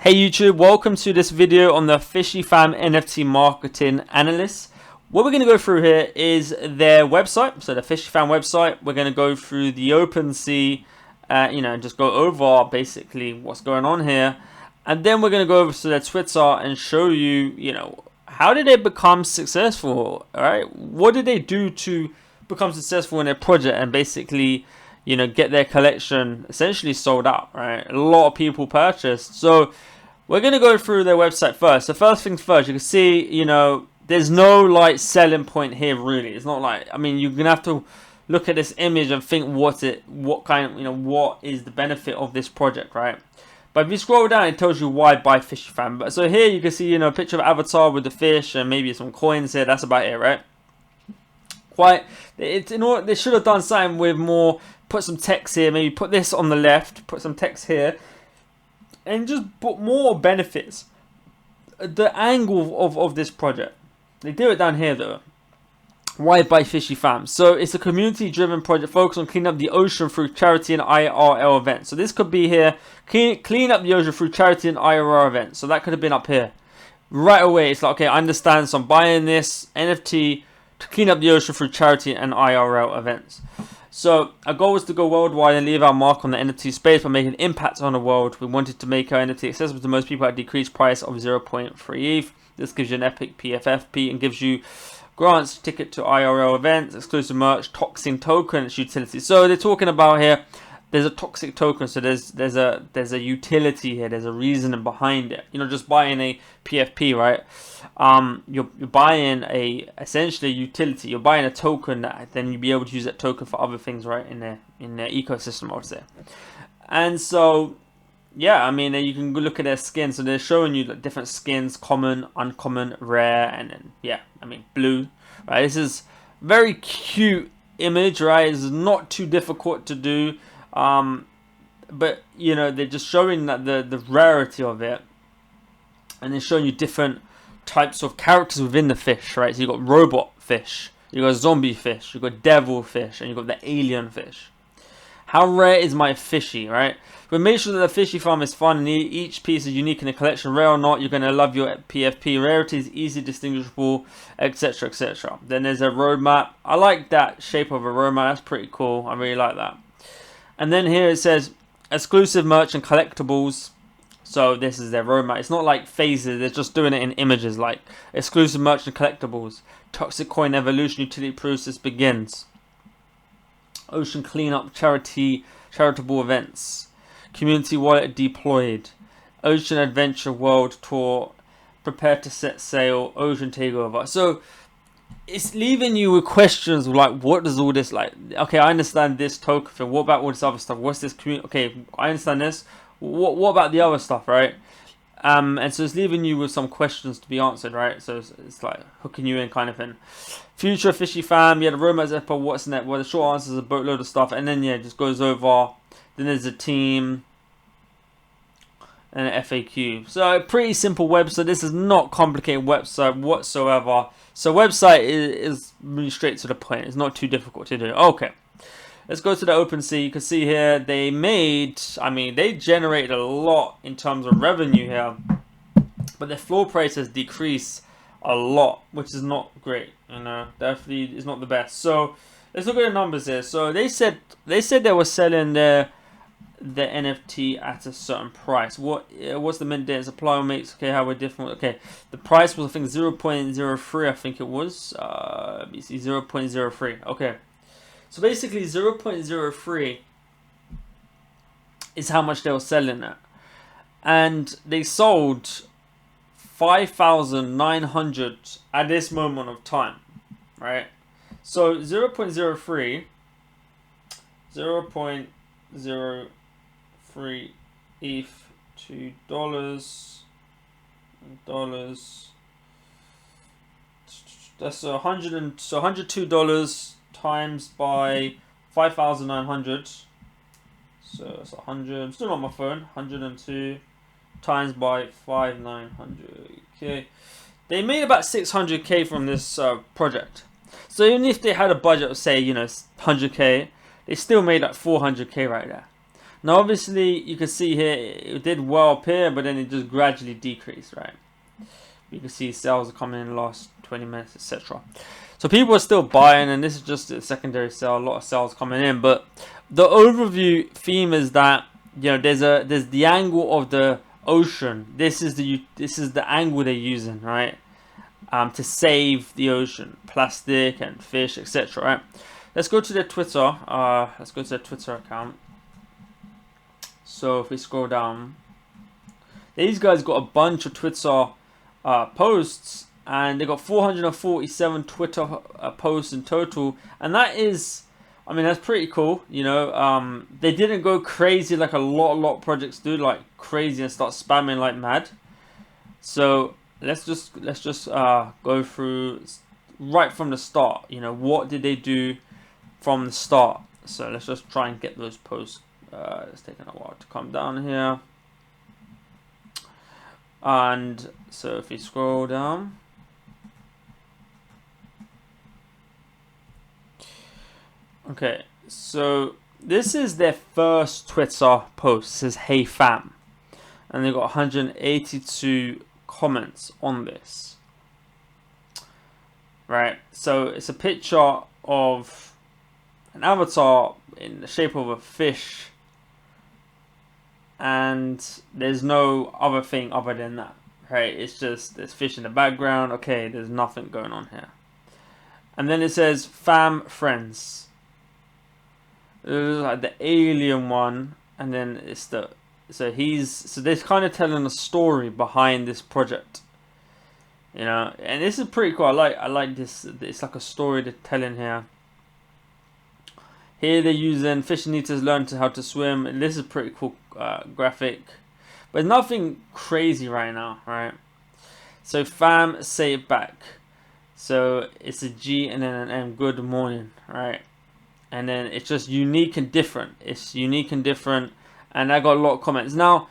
Hey YouTube, welcome to this video on the Fishy Fam NFT Marketing Analyst. What we're going to go through here is their website, so the Fishy Fam website. We're going to go through the OpenSea, just go over basically what's going on here. And then we're going to go over to their Twitter and show you, how did they become successful, alright? What did they do to become successful in their project and basically, get their collection essentially sold out, right? A lot of people purchased. So we're going to go through their website first. So first things first, you can see, there's no selling point here really. It's not you're going to have to look at this image and think what is the benefit of this project, right? But if you scroll down, it tells you why buy Fishy Fam. But so here you can see, a picture of Avatar with the fish and maybe some coins here. That's about it, right? They should have done something with more. Put some text here, maybe put this on the left, put some text here, and just put more benefits. The angle of this project. They do it down here though. Why buy Fishy Fam? So it's a community-driven project focused on cleaning up the ocean through charity and IRL events. So this could be here, clean up the ocean through charity and IRL events. So that could have been up here. Right away, it's like, okay, I understand, so I'm buying this NFT to clean up the ocean through charity and IRL events. So our goal was to go worldwide and leave our mark on the NFT space by making an impact on the world. We wanted to make our NFT accessible to most people at a decreased price of 0.3 ETH. This gives you an epic PFFP and gives you grants, ticket to IRL events, exclusive merch, toxic token, its utility. So they're talking about here, there's a toxic token, so there's a utility here, there's a reason behind it. You're not just buying a PFP, right? You're buying essentially a utility. You're buying a token that then you'll be able to use that token for other things, right? In their ecosystem, I would say. And so, yeah, you can look at their skins. So they're showing you different skins: common, uncommon, rare, and then blue. Right? This is very cute image, right? It's not too difficult to do. But they're just showing that the rarity of it, and they're showing you different types of characters within the fish, right? So you got robot fish, you got zombie fish, you got devil fish, and you got the alien fish. How rare is my fishy, right? But make sure that the Fishy Farm is fun and each piece is unique in the collection. Rare or not, you're going to love your PFP. Rarity is easy distinguishable, etc, etc. Then there's a roadmap. I like that shape of a roadmap. That's pretty cool. I really like that. And then here it says exclusive merch and collectibles. So this is their roadmap. It's not like phases. They're just doing it in images, like exclusive merch and collectibles. Toxic coin evolution utility process begins. Ocean cleanup charitable events. Community wallet deployed. Ocean adventure world tour. Prepare to set sail. Ocean takeover. So it's leaving you with questions like, what does all this like? Okay, I understand this token thing. What about all this other stuff? What's this community? Okay, I understand this. What about the other stuff, right? And so it's leaving you with some questions to be answered, right? So it's like hooking you in kind of thing. Future Fishy Fam, the romance episode, what's next? Well, the short answer is a boatload of stuff, and then it just goes over. Then there's a team and an FAQ. So a pretty simple website. This is not complicated website whatsoever. So website is really straight to the point. It's not too difficult to do. Okay. Let's go to the OpenSea. You can see here they they generated a lot in terms of revenue here, but their floor price has decreased a lot, which is not great. Definitely is not the best. So let's look at the numbers here. So they said they were selling the NFT at a certain price. What's the mint date supply makes? Okay, how we're different. Okay, the price was I think 0.03. I think it was. Let me see, 0.03. Okay. So basically 0.03 is how much they were selling at. And they sold 5,900 at this moment of time, right? So 0.03 ETH to dollars. That's $102 times by 5,900. So that's 100. I'm still on my phone. 102 times by 5,900. Okay, they made about 600k from this project. So even if they had a budget of say 100k, they still made like 400k right there. Now, obviously, you can see here it did well up here, but then it just gradually decreased, right? You can see sales are coming in the last 20 minutes, etc. So people are still buying, and this is just a secondary sale. A lot of sales coming in, but the overview theme is that, you know, there's the angle of the ocean. This is the angle they're using, right? To save the ocean, plastic and fish, etc. Right? Let's go to their Twitter. Let's go to their Twitter account. So if we scroll down, these guys got a bunch of Twitter posts, and they got 447 Twitter posts in total, and that is, I mean, that's pretty cool. You know, they didn't go crazy like a lot of projects do, like crazy and start spamming like mad. So let's just go through right from the start. You know, what did they do from the start? So let's just try and get those posts. It's taking a while to come down here. And so if you scroll down, okay, so this is their first Twitter post. It says, "Hey fam," and they got 182 comments on this. Right, so it's a picture of an avatar in the shape of a fish, and there's no other thing other than that, right? It's just there's fish in the background. Okay, there's nothing going on here. And then it says "fam friends." It's like the alien one, and then it's the so they're kind of telling a story behind this project, you know. And this is pretty cool. I like this. It's like a story they're telling here. Here they're using fish need to learn how to swim. And this is pretty cool graphic, but nothing crazy right now, right? So fam, say it back. So it's a G and then an M. Good morning, right? And then it's just unique and different. It's unique and different, and I got a lot of comments. Now,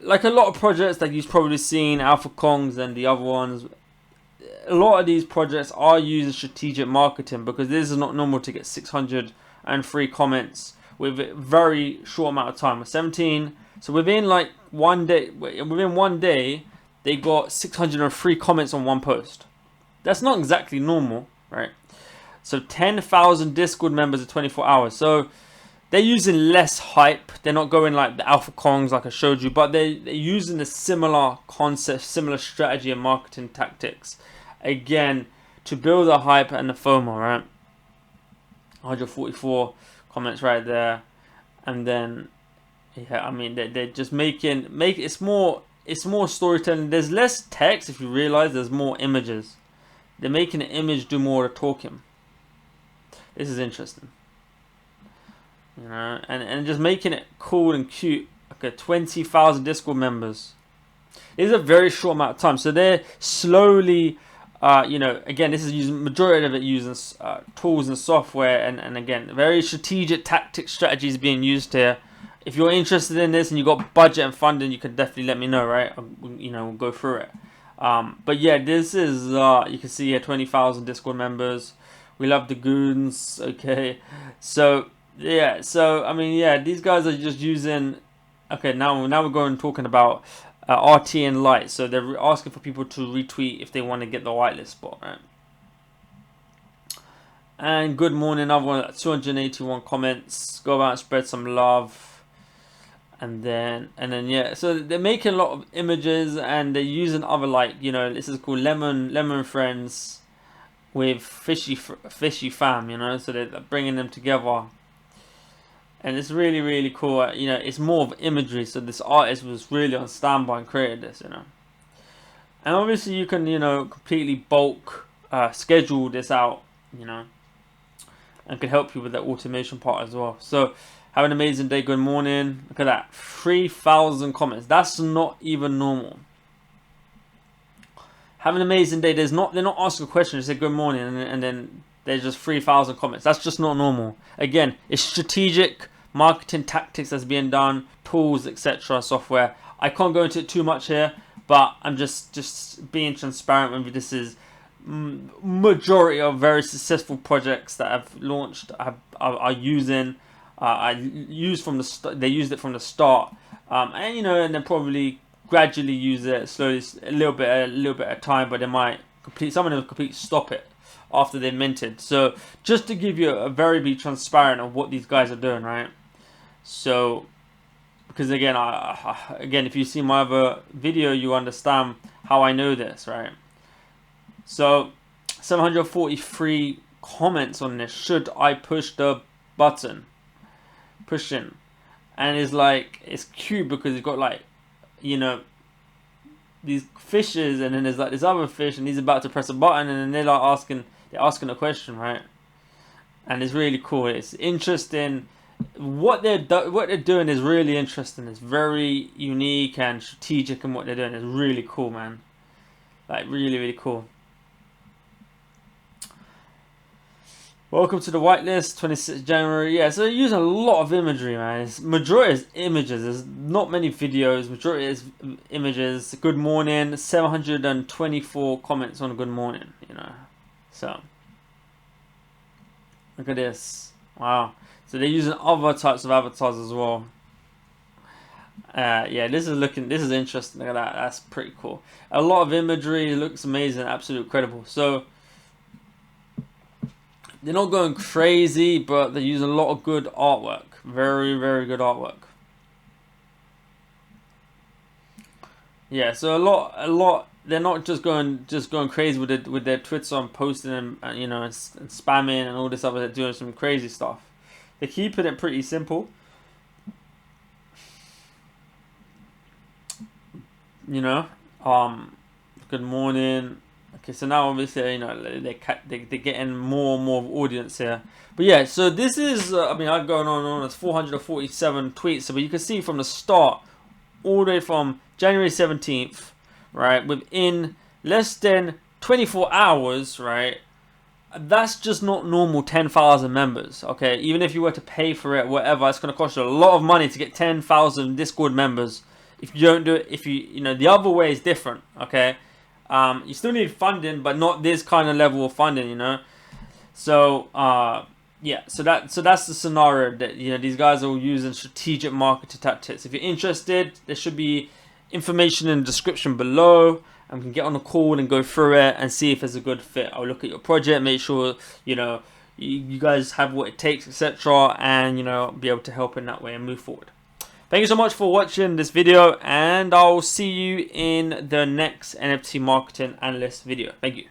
like a lot of projects that you've probably seen, Alpha Kongs and the other ones, a lot of these projects are using strategic marketing, because this is not normal to get 603 comments with a very short amount of time. 17, so within like 1 day, within 1 day, they got 603 comments on one post. That's not exactly normal, right? So 10,000 Discord members in 24 hours. So they're using less hype. They're not going like the Alpha Kongs like I showed you, but they're using a similar concept, similar strategy and marketing tactics. Again, to build the hype and the FOMO, right? 144 comments right there. And then, yeah, I mean, they're just it's more storytelling. There's less text. If you realize, there's more images. They're making an image do more of the talking. This is interesting, you know, and just making it cool and cute. Okay, 20,000 Discord members. It is a very short amount of time, so they're slowly, you know, again, this is using majority of it using tools and software, and again, very strategic tactic strategies being used here. If you're interested in this and you got budget and funding, you can definitely let me know, right? You know, we'll go through it. But yeah, this is you can see here 20,000 Discord members. We love the goons. Okay, so yeah, so I mean, yeah, these guys are just using. Okay, now we're going talking about RT and light. So they're asking for people to retweet if they want to get the whitelist spot, right? And good morning, another one, 281 comments. Go out and spread some love. And then yeah, so they're making a lot of images, and they're using other, like, you know, this is called lemon friends with fishy fam, you know, so they're bringing them together, and it's really cool. You know, it's more of imagery, so this artist was really on standby and created this, you know. And obviously you can, you know, completely bulk schedule this out, you know, and can help you with the automation part as well. So have an amazing day. Good morning. Look at that, 3,000 comments. That's not even normal. Have an amazing day. They're not asking a question. They say good morning, and then there's just 3,000 comments. That's just not normal. Again, it's strategic marketing tactics that's being done, tools, etc., software. I can't go into it too much here, but I'm just being transparent with you. This is majority of very successful projects that I've launched are using I used from the they used it from the start, and you know, and then probably gradually use it slowly, a little bit at a time. But they might some of them completely stop it after they're minted. So just to give you a very be transparent of what these guys are doing, right? So because again, again, if you see my other video, you understand how I know this, right? So 743 comments on this. Should I push the button? Push in. And it's like, it's cute because it's got like, you know, these fishes, and then there's like this other fish, and he's about to press a button, and then they're like asking a question, right? And it's really cool. It's interesting. What they're doing is really interesting. It's very unique and strategic, and what they're doing is really cool, man. Like really cool. Welcome to the whitelist, 26th January. Yeah, so they're using a lot of imagery, man. It's, majority is images. There's not many videos. Majority is images. Good morning. 724 comments on good morning, you know. So, look at this. Wow. So they're using other types of avatars as well. Yeah, this is interesting. Look at that. That's pretty cool. A lot of imagery. It looks amazing. Absolutely incredible. So, they're not going crazy, but they use a lot of good artwork. Very good artwork. Yeah, so a lot. They're not just going crazy with their tweets on posting and you know and spamming and all this other. They're doing some crazy stuff. They're keeping it pretty simple. You know, good morning. Okay, so now obviously, you know, they're getting more and more audience here. But yeah, so this is, I mean, I'm going on and on. It's 447 tweets. So, but you can see from the start, all the way from January 17th, right, within less than 24 hours, right, that's just not normal 10,000 members, okay? Even if you were to pay for it, whatever, it's going to cost you a lot of money to get 10,000 Discord members. If you don't do it, you know, the other way is different, okay? You still need funding, but not this kind of level of funding, you know. So yeah, so that's the scenario that, you know, these guys are all using strategic marketing tactics. If you're interested, there should be information in the description below, and we can get on a call and go through it and see if it's a good fit. I'll look at your project, make sure you know you guys have what it takes, etc., and you know, be able to help in that way and move forward. Thank you so much for watching this video, and I'll see you in the next NFT marketing analyst video. Thank you.